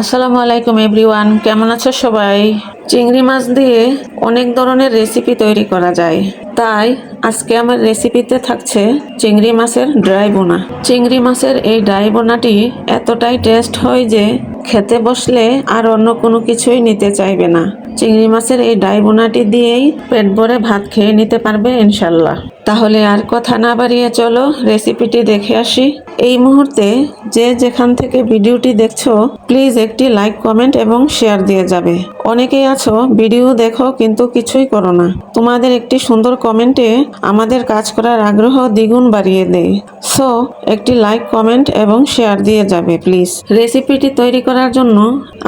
আসসালামু আলাইকুম এভরিওয়ান, কেমন আছো সবাই? চিংড়ি মাছ দিয়ে অনেক ধরনের রেসিপি তৈরি করা যায়। তাই আজকে আমার রেসিপিতে থাকছে চিংড়ি মাছের ড্রাই বোনা। চিংড়ি মাছের এই ড্রাই বোনাটি এতটাই টেস্ট হয় যে খেতে বসলে আর অন্য কোনো কিছুই নিতে চাইবে না। চিংড়ি মাছের এই ড্রাই বোনাটি দিয়েই পেট ভরে ভাত খেয়ে নিতে পারবে ইনশাল্লাহ। তাহলে আর কথা না বাড়িয়ে চলো রেসিপিটি দেখে আসি। এই মুহূর্তে যে যেখান থেকে ভিডিওটি দেখছো প্লিজ একটি লাইক, কমেন্ট এবং শেয়ার দিয়ে যাবে। অনেকেই আছো ভিডিও দেখো কিন্তু কিছুই করো না। তোমাদের একটি সুন্দর কমেন্টে আমাদের কাজ করার আগ্রহ দ্বিগুণ বাড়িয়ে দেয়। সো একটি লাইক, কমেন্ট এবং শেয়ার দিয়ে যাবে প্লিজ। রেসিপিটি তৈরি করার জন্য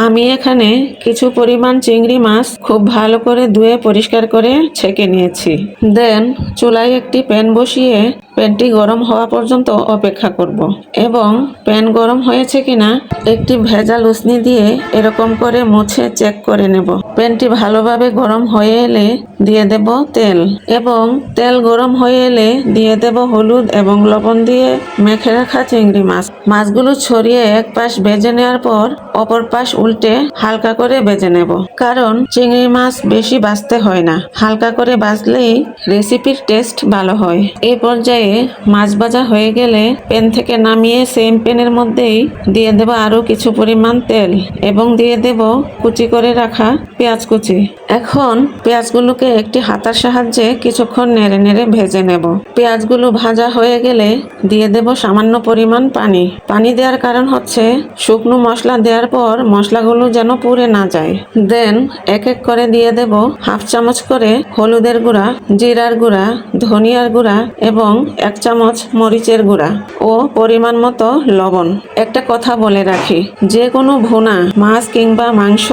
আমি এখানে কিছু পরিমাণ চিংড়ি মাছ খুব ভালো করে ধুয়ে পরিষ্কার করে ছেঁকে নিয়েছি। দেন চুলায় একটি প্যান বসিয়ে প্যানটি গরম হওয়া পর্যন্ত অপেক্ষা করব এবং প্যান গরম হয়েছে কিনা একটি ভেজাল উসনি দিয়ে এরকম করে মুছে চেক করে নেব। প্যানটি ভালোভাবে গরম হয়ে এলে দিয়ে দেব তেল এবং তেল গরম হয়ে এলে দিয়ে দেব হলুদ এবং লবণ দিয়ে মেখে রাখা চিংড়ি মাছ। মাছগুলো ছড়িয়ে এক পাশ ভেজে নেওয়ার পর অপর পাশ উল্টে হালকা করে ভেজে নেব, কারণ চিংড়ি মাছ বেশি ভাজতে হয় না, হালকা করে ভাজলেই রেসিপির টেস্ট ভালো হয়। এই পর্যায়ে মাছ ভাজা হয়ে গেলে প্যান থেকে নামিয়ে সেম প্যানের মধ্যেই দিয়ে দেব আরো কিছু পরিমাণ তেল এবং দিয়ে দেব কুচি করে রাখা পেঁয়াজ কুচি। এখন পেঁয়াজগুলোকে একটি হাতার সাহায্যে কিছুক্ষণ নেড়ে নেড়ে ভেজে নেব। পেঁয়াজগুলো ভাজা হয়ে গেলে দিয়ে দেব সামান্য পরিমাণ পানি। পানি দেওয়ার কারণ হচ্ছে শুকনো মশলা দেওয়ার পর মশলাগুলো যেন পুড়ে না যায়। দেন এক এক করে দিয়ে দেব হাফ চামচ করে হলুদের গুঁড়া, জিরার গুঁড়া, ধনিয়ার গুঁড়া এবং 1 চামচ মরিচের গুঁড়া ও পরিমাণ মতো লবণ। একটা কথা বলে রাখি, যে কোনো ভুনা, মাছ কিংবা মাংস,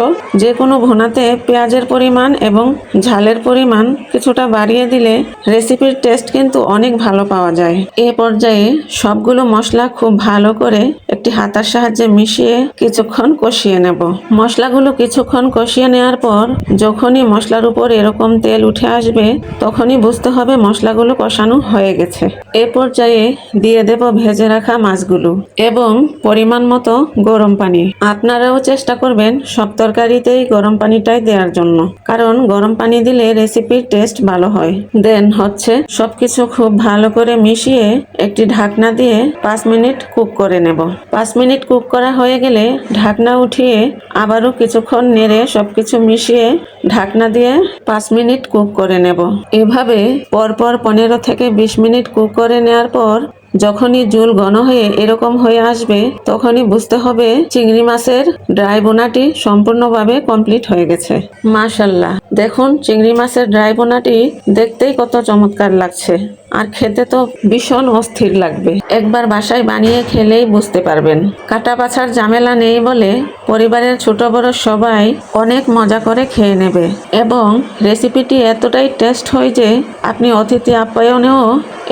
যে কোনো ভুনাতে পেঁয়াজের পরিমাণ এবং ঝালের পরিমাণ কিছুটা বাড়িয়ে দিলে রেসিপির টেস্ট কিন্তু অনেক ভালো পাওয়া যায়। এ পর্যায়ে সবগুলো মশলা খুব ভালো করে একটি হাতার সাহায্যে মিশিয়ে কিছুক্ষণ কষিয়ে নেব। মশলাগুলো কিছুক্ষণ কষিয়ে নেওয়ার পর যখনই মশলার উপর এরকম তেল উঠে আসবে তখনই বুঝতে হবে মশলাগুলো কষানো হয়ে গেছে। এ পর্যায়ে দিয়ে দেব ভেজে রাখা মাছগুলো এবং পরিমাণ মতো গরম পানি। আপনারাও চেষ্টা করবেন সব তরকারিতেই গরম পানিটাই দেওয়ার জন্য, কারণ গরম পানি দিলে রেসিপির টেস্ট ভালো হয়। দেন হচ্ছে সবকিছু খুব ভালো করে মিশিয়ে একটি ঢাকনা দিয়ে 5 মিনিট কুক করে নেব। 5 মিনিট কুক করা হয়ে গেলে ঢাকনা উঠিয়ে আবারও কিছুক্ষণ নেড়ে সবকিছু মিশিয়ে ঢাকনা দিয়ে 5 মিনিট কুক করে নেব। এভাবে পরপর 15 থেকে 20 মিনিট কুক করে নেওয়ার পর যখনই ঝোল ঘন হয়ে এরকম হয়ে আসবে তখনই বুঝতে হবে চিংড়ি মাছের ড্রাই বোনাটি সম্পূর্ণভাবে কমপ্লিট হয়ে গেছে। মাশাআল্লাহ, দেখুন চিংড়ি মাছের ড্রাই বোনাটি দেখতেই কত চমৎকার লাগছে আর খেতে তো ভীষণ অস্থির লাগবে। একবার বাসায় বানিয়ে খেলেই বুঝতে পারবেন। কাটা বাছার ঝামেলা নেই বলে পরিবারের ছোট বড় সবাই অনেক মজা করে খেয়ে নেবে এবং রেসিপিটি এতটাই টেস্ট হয় যে আপনি অতিথি আপ্যায়নেও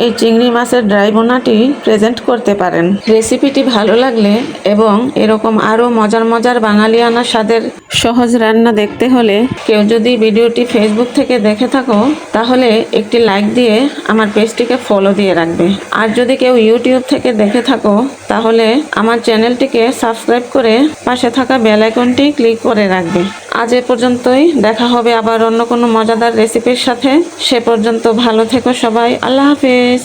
এই চিংড়ি মাছের ড্রাই বোনাটি প্রেজেন্ট করতে পারেন। রেসিপিটি ভালো লাগলে এবং এরকম আরও মজার মজার বাঙালিয়ানা স্বাদের সহজ রান্না দেখতে হলে কেউ যদি ভিডিওটি ফেসবুক থেকে দেখে থাকো তাহলে একটি লাইক দিয়ে আমার পেজটিকে ফলো দিয়ে রাখবে। আর যদি কেউ ইউটিউব থেকে দেখে থাকো তাহলে আমার চ্যানেলটিকে সাবস্ক্রাইব করে পাশে থাকা বেল আইকনটি ক্লিক করে রাখবে। আজ এ পর্যন্তই, দেখা হবে আবার অন্য কোনো মজাদার রেসিপির সাথে। সে পর্যন্ত ভালো থেকো সবাই। আল্লাহ হাফেজ।